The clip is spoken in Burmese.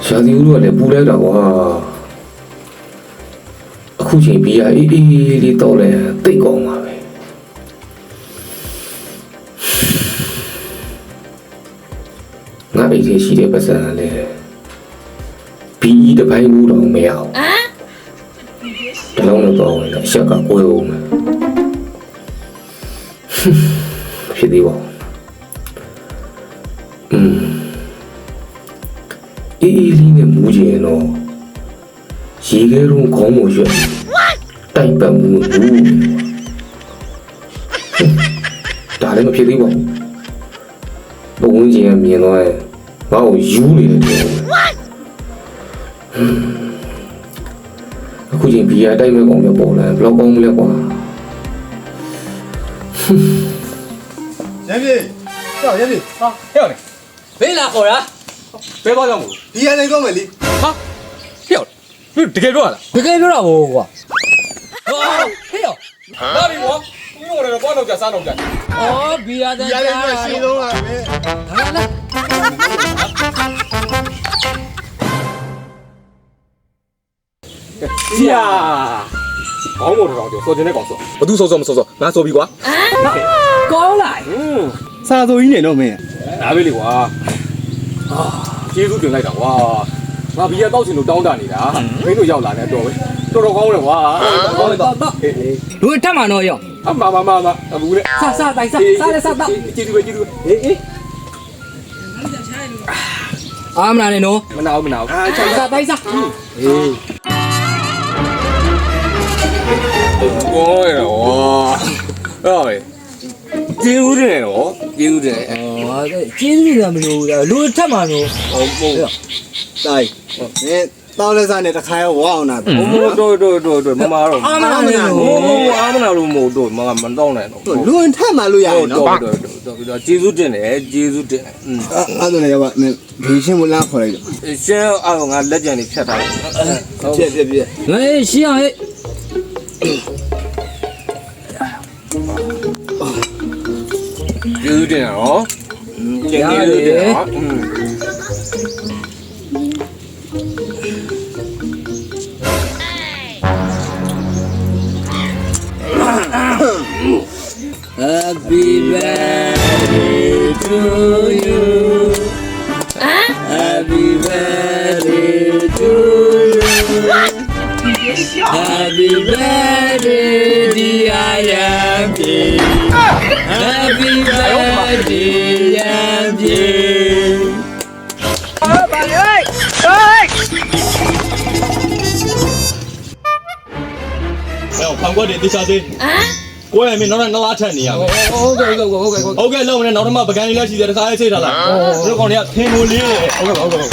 ရာသီဥတုကလည်းပူလိုက်တာကွာအခုချိန်ပြီးရအေးအေးလေးတော့လဲတိတ်ကောင်းပါပဲငါအိတ်ထဲရှိတဲ့ပတ်စံလည်းဘီတပိုင်းဘူးတော့မရအောင်တလုံးတော့တော့ဝင်တော့ရှက်ကကိုယ်အောင်မယ်ဖြစ်သေးပါအေးလေးနဲ့မူးကျင်တော့ရေခဲရုံခေါင်းကိုရွက်တိုက်ပတ်မှုဒါလည်းမဖြစ်သေးပါဘူးဘဝင်းကျင်ကမြင်တော့ငါ့ကိုယူနေတယ်အခုချိန်ဘီယာတိုက်မဲ့ကောင်ပဲပေါ်လာဘလောက်ကောင်းမလဲကွာရန်ပြေကြောက်ရန်ပြေဟာဟဲ့လေဘေးလာခေါ်တာဘယ်ပေါ့ကြောင့်မို့ဒီရန်နိုင်ကောင်းမယ်လေဟာဟဲ့ဒီတကယ်ပြောရလားတကယ်ပြောတာဗောကွာဟာဟဲ့လာပြီဗောသူတို့ကတော့ဘောတော့ကြစားတော့ကြအော်ဘီယာတန်ရန်နိုင်မရှိတော့ပါပဲဟာလာစီယာကောင်းမို့တော့ကြောစော်တင်တဲ့ကောင်စောဘသူစောစောမစောစောငါစော်ပြီကွာကောင်းလိုက်စာဆိုကြီးနေတော့မင်းဒါပဲလေကွာကျေးဇူးတင်လိုက်တာကွာငါဘီယာတောက်ချင်လို့တောင်းတနေတာမင်းတို့ရောက်လာနေတော့ပဲတော်တော်ကောင်းတယ်ကွာကောင်းတယ်တော့လူထပ်မှာတော့ရောက်အမဘူးလေစတိုင်းစလဲစတော့ကျေးဇူးပဲဟေးအာမနာနဲ့နော်မနာဘူးစတိုင်းစဟေးကိုယ်ရောဟဲ့ကျေးဇူးတင်တော့ကျေးဇူးတင်အော်ကျေးဇူးတင်မလို့လူထပ်မှာတော့ဟုတ်တိုင်းမင်းတောင်းလဲစားနေတခါရောဝအောင်တာဟုတ်မမတော့အာမနာနဲ့အာမနာလို့မဟုတ်တော့မတော့နိုင်တော့လူထပ်မှလို့ရရင်နော်ကျေးဇူးတင်တယ်ကျေးဇူးတင်တယ်အဲ့ဒါလည်းရောမင်းဒီရှင်းမလားခေါ်လိုက်တော့ရှင်းအောင်ငါလက်ကြံနေဖြတ်ထားတယ်ပြက်ဟေးရှင်းအောင်ဟဲ့ကျေးဇူးတင်ရောကျေးဇူးတင်ရောHappy birthday to you. Happy birthday to you. Happy birthday, dear Yankee. Happy birthday, Yankee. Oh, bạn ơi! Ê, thằng qua điện đi sao đi?ကိုယ်မင်းနောက်ထပ်နေရမယ်ဟုတ်ကဲ့လောက်နေနောက်ထပ်မှပကံလေးလက်ရှိတယ်တခါလေးချိန်ထားလိုက်တို့ကောင်တွေကခင်ကိုလေးဟုတ်ကဲ့